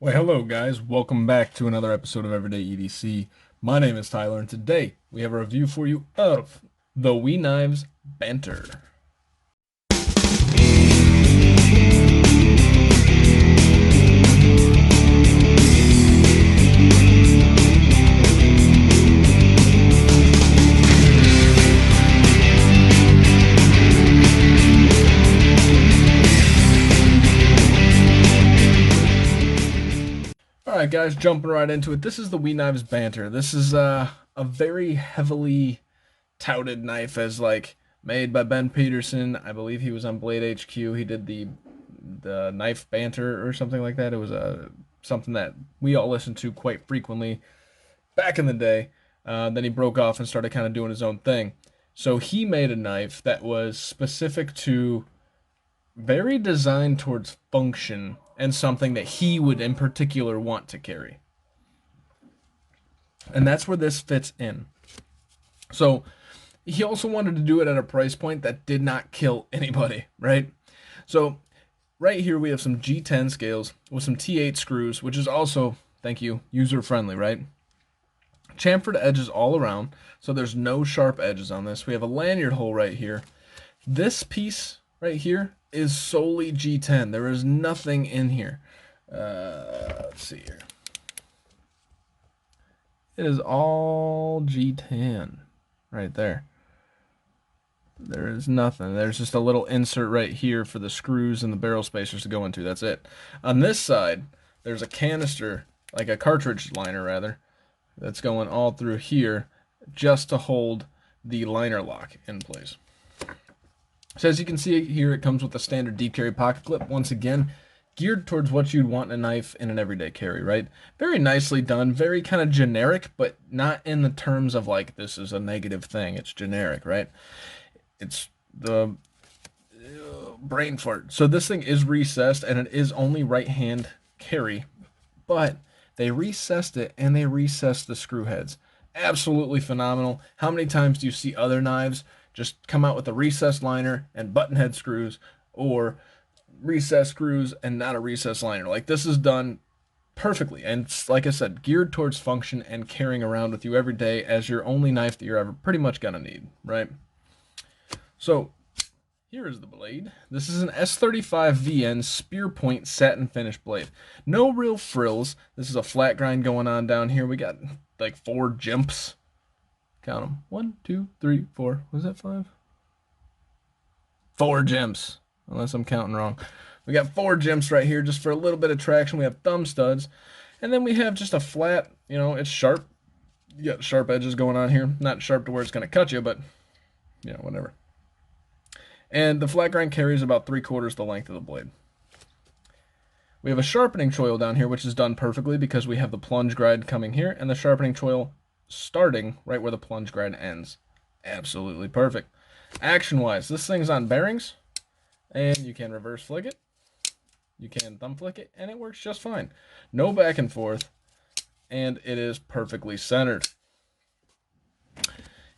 Well, hello guys. Welcome back to another episode of Everyday EDC. My name is Tyler, and today we have a review for you of the Wee Knives Banter. Alright guys, jumping right into it. This is the Wee Knives Banter. This is a very heavily touted knife as like made by Ben Peterson. I believe he was on Blade HQ. He did the knife banter or something like that. It was something that we all listened to quite frequently back in the day. Then he broke off and started kind of doing his own thing. So he made a knife that was specific to very designed towards function and something that he would in particular want to carry. And that's where this fits in. So he also wanted to do it at a price point that did not kill anybody, right? So right here we have some G10 scales with some T8 screws, which is also, thank you, user friendly, right? Chamfered edges all around, so there's no sharp edges on this. We have a lanyard hole right here. This piece right here is solely G10. There is nothing in here. Let's see here. It is all G10 right there. There is nothing. There's just a little insert right here for the screws and the barrel spacers to go into. That's it. On this side, there's a canister, like a cartridge liner rather, that's going all through here just to hold the liner lock in place. So as you can see here, it comes with a standard deep carry pocket clip. Once again, geared towards what you'd want in a knife in an everyday carry, right? Very nicely done, very kind of generic, but not in the terms of like this is a negative thing. It's generic, right? It's the brain fart. So this thing is recessed and it is only right hand carry, but they recessed it and they recessed the screw heads. Absolutely phenomenal. How many times do you see other knives just come out with a recessed liner and button head screws, or recessed screws and not a recessed liner? Like, this is done perfectly, and it's, like I said, geared towards function and carrying around with you every day as your only knife that you're ever pretty much gonna need, right? So here is the blade. This is an S35VN spear point satin finish blade. No real frills. This is a flat grind going on down here. We got like 4 jumps. Count them. 1, 2, 3, 4. Was that 5? 4 gems, unless I'm counting wrong. We got 4 gems right here just for a little bit of traction. We have thumb studs. And then we have just a flat, it's sharp. You got sharp edges going on here. Not sharp to where it's going to cut you, but, whatever. And the flat grind carries about 3/4 the length of the blade. We have a sharpening choil down here, which is done perfectly because we have the plunge grind coming here and the sharpening choil starting right where the plunge grind ends. Absolutely perfect. Action-wise, this thing's on bearings, and you can reverse flick it. You can thumb flick it, and it works just fine. No back and forth, and it is perfectly centered.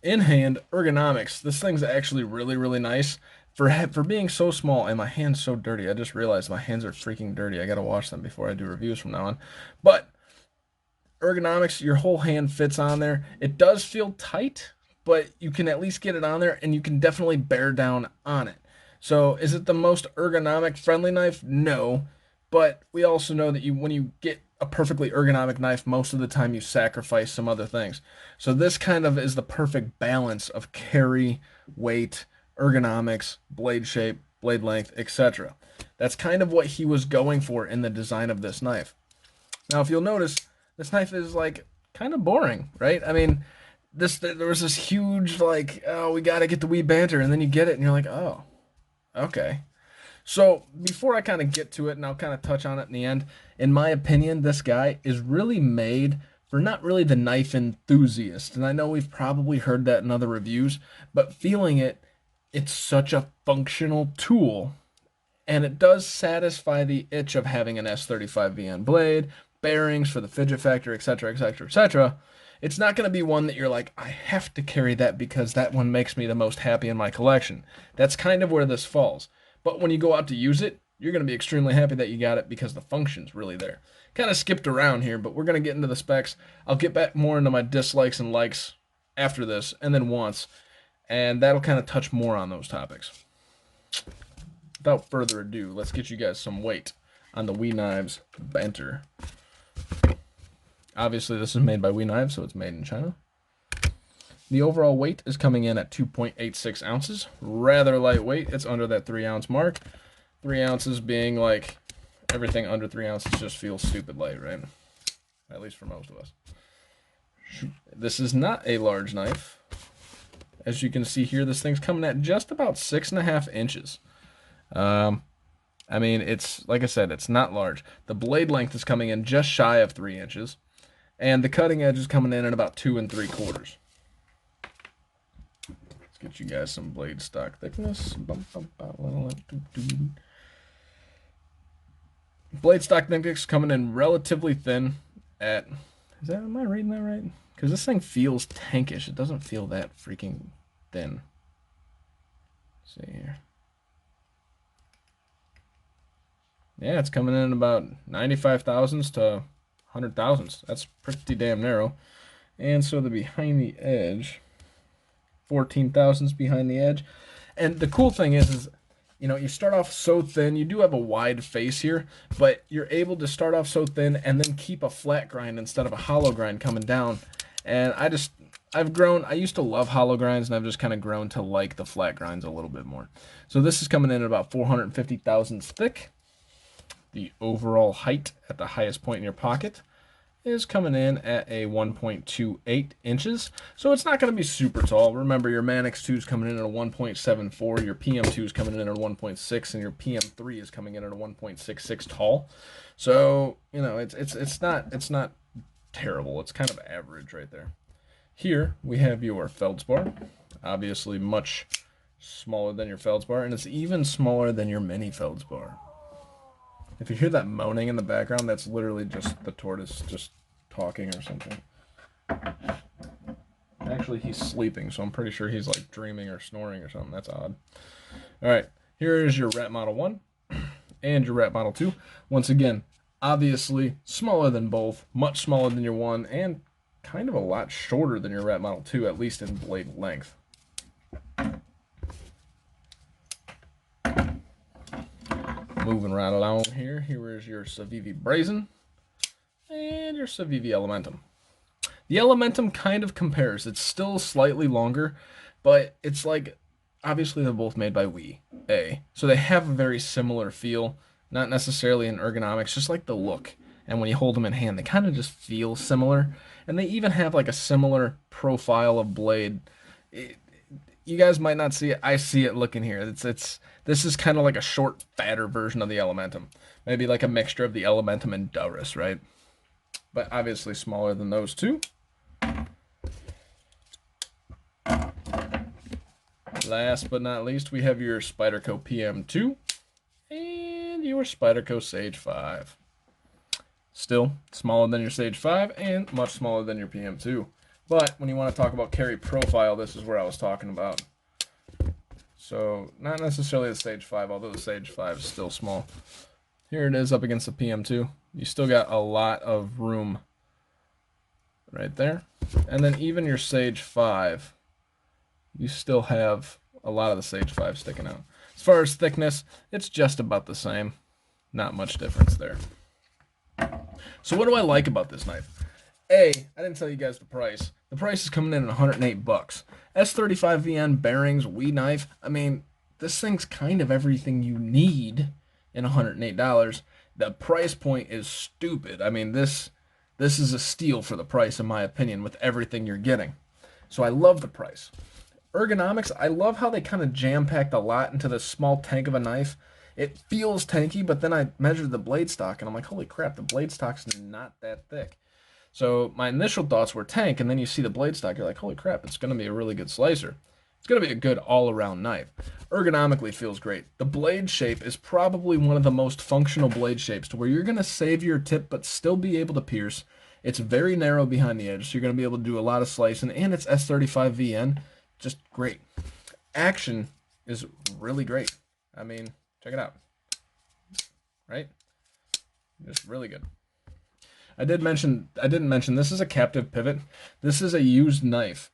In hand, ergonomics. This thing's actually really, really nice. For being so small, and my hand's so dirty. I just realized my hands are freaking dirty. I gotta wash them before I do reviews from now on. But ergonomics, your whole hand fits on there. It does feel tight, but you can at least get it on there, and you can definitely bear down on it. So is it the most ergonomic friendly knife? No. But we also know that when you get a perfectly ergonomic knife, most of the time you sacrifice some other things. So this kind of is the perfect balance of carry, weight, ergonomics, blade shape, blade length, etc. That's kind of what he was going for in the design of this knife. Now, if you'll notice, this knife is like kind of boring, right? I mean, there was this huge like, oh, we got to get the Wee Banter, and then you get it and you're like, oh, okay. So before I kind of get to it, and I'll kind of touch on it in the end, in my opinion, this guy is really made for not really the knife enthusiast. And I know we've probably heard that in other reviews, but feeling it, it's such a functional tool, and it does satisfy the itch of having an S35VN blade, bearings for the fidget factor, etc., etc., etc. It's not going to be one that you're like, I have to carry that because that one makes me the most happy in my collection. That's kind of where this falls. But when you go out to use it, you're going to be extremely happy that you got it because the function's really there. kind of skipped around here, but we're going to get into the specs. I'll get back more into my dislikes and likes after this, and then once, and that'll kind of touch more on those topics. Without further ado, let's get you guys some weight on the We Knives Banter. Obviously, this is made by We Knives, so it's made in China. The overall weight is coming in at 2.86 ounces. Rather lightweight. It's under that 3 ounce mark. 3 ounces being like everything under 3 ounces just feels stupid light, right? At least for most of us. This is not a large knife. As you can see here, this thing's coming at just about 6.5 inches. I mean, it's, like I said, it's not large. The blade length is coming in just shy of 3 inches. And the cutting edge is coming in at about 2 3/4. Let's get you guys some blade stock thickness. Blade stock thickness coming in relatively thin at, am I reading that right? Because this thing feels tankish. It doesn't feel that freaking thin. Let's see here. Yeah, it's coming in about 95 thousandths to 100 thousandths. That's pretty damn narrow. And so the behind the edge, 14 thousandths behind the edge. And the cool thing is, you know, you start off so thin. You do have a wide face here, but you're able to start off so thin and then keep a flat grind instead of a hollow grind coming down. And I've grown, I used to love hollow grinds, and I've just kind of grown to like the flat grinds a little bit more. So this is coming in at about 450 thousandths thick. The overall height at the highest point in your pocket is coming in at a 1.28 inches. So it's not going to be super tall. Remember, your Manix 2 is coming in at a 1.74, your PM2 is coming in at a 1.6, and your PM3 is coming in at a 1.66 tall. So, you know, it's not terrible. It's kind of average right there. Here we have your feldspar, obviously much smaller than your feldspar, and it's even smaller than your mini feldspar. If you hear that moaning in the background, that's literally just the tortoise just talking or something. Actually, he's sleeping, so I'm pretty sure he's like dreaming or snoring or something. That's odd. All right, here is your Rat Model 1 and your Rat Model 2. Once again, obviously smaller than both, much smaller than your 1, and kind of a lot shorter than your Rat Model 2, at least in blade length. Moving right along here, here is your Civivi Brazen and your Civivi Elementum. The Elementum kind of compares. It's still slightly longer, but it's like, obviously they're both made by We, so they have a very similar feel, not necessarily in ergonomics, just like the look. And when you hold them in hand, they kind of just feel similar, and they even have like a similar profile of blade. You guys might not see it. I see it looking here. This is kind of like a short, fatter version of the Elementum. Maybe like a mixture of the Elementum and Durus, right? But obviously smaller than those two. Last but not least, we have your Spyderco PM2 and your Spyderco Sage 5. Still smaller than your Sage 5 and much smaller than your PM2. But when you want to talk about carry profile, this is where I was talking about. So not necessarily the Sage 5, although the Sage 5 is still small. Here it is up against the PM2. You still got a lot of room right there. And then even your Sage 5, you still have a lot of the Sage 5 sticking out. As far as thickness, it's just about the same. Not much difference there. So what do I like about this knife? I didn't tell you guys the price. The price is coming in at 108 bucks. S35VN bearings, We knife. I mean, this thing's kind of everything you need in $108. The price point is stupid. I mean, this is a steal for the price, in my opinion, with everything you're getting. So I love the price. Ergonomics, I love how they kind of jam-packed a lot into this small tank of a knife. It feels tanky, but then I measured the blade stock, and I'm like, holy crap, the blade stock's not that thick. So my initial thoughts were tank, and then you see the blade stock, you're like, holy crap, it's going to be a really good slicer. It's going to be a good all-around knife. Ergonomically feels great. The blade shape is probably one of the most functional blade shapes to where you're going to save your tip but still be able to pierce. It's very narrow behind the edge, so you're going to be able to do a lot of slicing, and it's S35VN. Just great. Action is really great. I mean, check it out. Right? Just really good. I didn't mention this is a captive pivot. This is a used knife,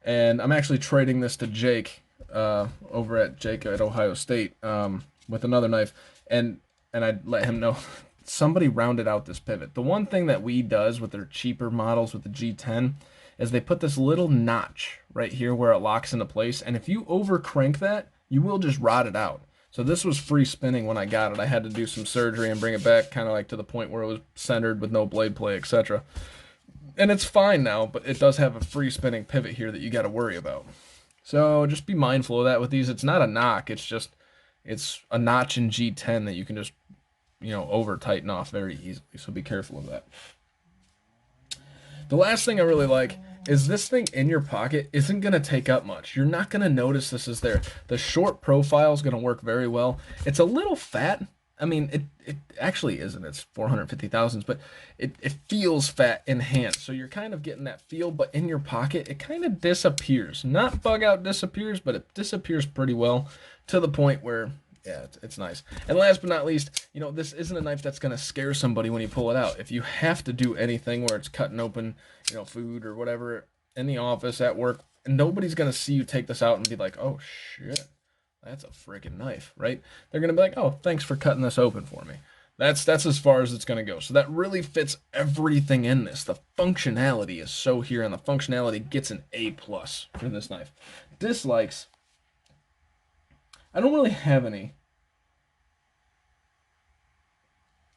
and I'm actually trading this to Jake, over at Jake at Ohio State, with another knife, and I let him know somebody rounded out this pivot. The one thing that we does with their cheaper models with the G10 is they put this little notch right here where it locks into place, and if you over crank that, you will just rot it out. So this was free spinning when I got it. I had to do some surgery and bring it back kind of like to the point where it was centered with no blade play, etc. And it's fine now, but it does have a free spinning pivot here that you got to worry about. So just be mindful of that with these. It's not a knock. It's a notch in G10 that you can just over tighten off very easily. So be careful of that. The last thing I really like is this thing in your pocket isn't going to take up much. You're not going to notice this is there. The short profile is going to work very well. It's a little fat. I mean, it actually isn't. It's 450 thousandths, but it feels fat in hand. So you're kind of getting that feel, but in your pocket, it kind of disappears. Not bug out disappears, but it disappears pretty well to the point where, yeah, it's nice. And last but not least, this isn't a knife that's going to scare somebody when you pull it out. If you have to do anything where it's cutting open, food or whatever in the office, at work, nobody's going to see you take this out and be like, oh, shit. That's a freaking knife, right? They're going to be like, oh, thanks for cutting this open for me. That's as far as it's going to go. So that really fits everything in this. The functionality is so here, and the functionality gets an A+ for this knife. Dislikes, I don't really have any.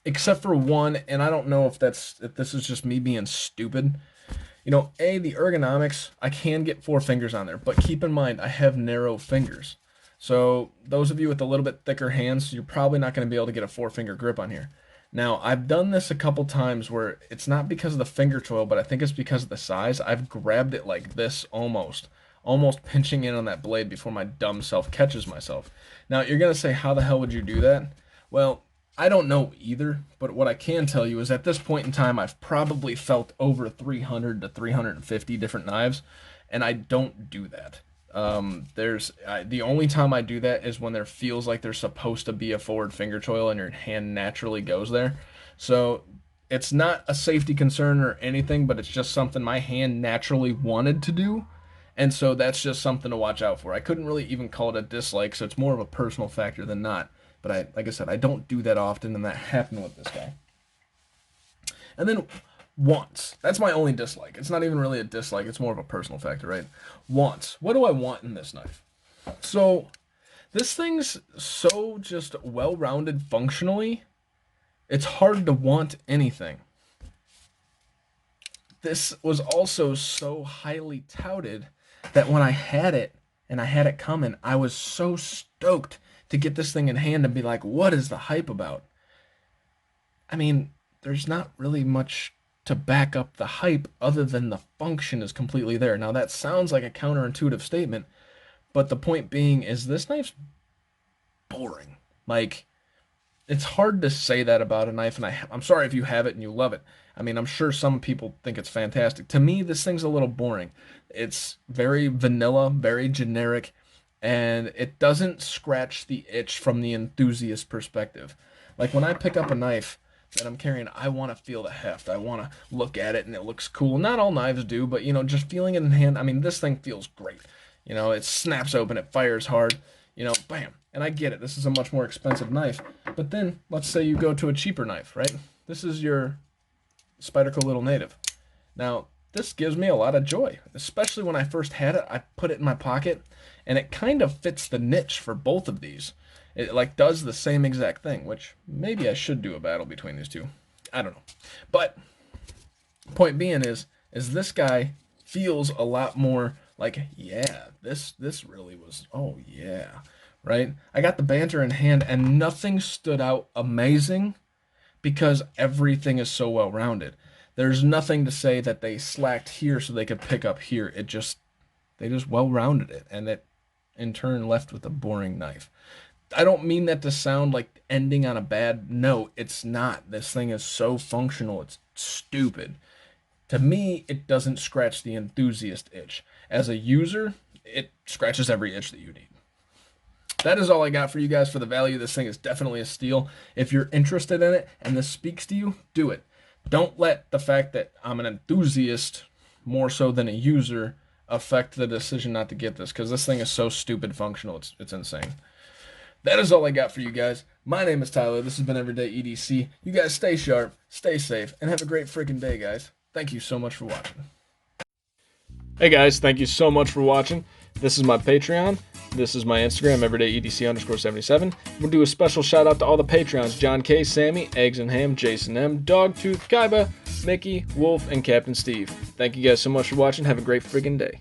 Except for one, and I don't know if this is just me being stupid. The ergonomics, I can get 4 fingers on there, but keep in mind, I have narrow fingers. So those of you with a little bit thicker hands, you're probably not going to be able to get a 4-finger grip on here. Now, I've done this a couple times where it's not because of the finger toil, but I think it's because of the size. I've grabbed it like this almost pinching in on that blade before my dumb self catches myself. Now, you're going to say, how the hell would you do that? Well, I don't know either, but what I can tell you is at this point in time, I've probably felt over 300 to 350 different knives, and I don't do that. The only time I do that is when there feels like there's supposed to be a forward finger choil and your hand naturally goes there. So it's not a safety concern or anything, but it's just something my hand naturally wanted to do. And so that's just something to watch out for. I couldn't really even call it a dislike, so it's more of a personal factor than not. But like I said, I don't do that often, and that happened with this guy. And then wants. That's my only dislike. It's not even really a dislike. It's more of a personal factor, right? Wants. What do I want in this knife? So this thing's so just well-rounded functionally, it's hard to want anything. This was also so highly touted that when I had it and I had it coming, I was so stoked to get this thing in hand and be like, what is the hype about? I mean, there's not really much to back up the hype other than the function is completely there. Now, that sounds like a counterintuitive statement, but the point being is this knife's boring. Like, it's hard to say that about a knife, and I'm sorry if you have it and you love it. I mean, I'm sure some people think it's fantastic. To me, this thing's a little boring. It's very vanilla, very generic, and it doesn't scratch the itch from the enthusiast perspective. Like when I pick up a knife that I'm carrying, I want to feel the heft. I want to look at it and it looks cool. Not all knives do, but just feeling it in hand. I mean, this thing feels great. It snaps open, it fires hard, bam. And I get it. This is a much more expensive knife. But then let's say you go to a cheaper knife, right? This is your Spyderco Little Native. Now, this gives me a lot of joy, especially when I first had it. I put it in my pocket, and it kind of fits the niche for both of these. It like does the same exact thing, which maybe I should do a battle between these two. I don't know. But point being is this guy feels a lot more like, yeah, this really was, oh yeah, right? I got the Banter in hand, and nothing stood out amazing because everything is so well rounded. There's nothing to say that they slacked here so they could pick up here. They just well rounded it, and it in turn left with a boring knife. I don't mean that to sound like ending on a bad note. It's not. This thing is so functional, it's stupid. To me, it doesn't scratch the enthusiast itch. As a user, it scratches every itch that you need. That is all I got for you guys for the value. This thing is definitely a steal. If you're interested in it and this speaks to you, do it. Don't let the fact that I'm an enthusiast more so than a user affect the decision not to get this, because this thing is so stupid functional. It's insane. That is all I got for you guys. My name is Tyler. This has been Everyday EDC. You guys stay sharp, stay safe, and have a great freaking day, guys. Thank you so much for watching. Hey guys, thank you so much for watching. This is my Patreon. This is my Instagram, everydayedc_77. We'll do a special shout out to all the Patreons: John K, Sammy, Eggs and Ham, Jason M, Dogtooth, Kaiba, Mickey, Wolf, and Captain Steve. Thank you guys so much for watching. Have a great friggin' day.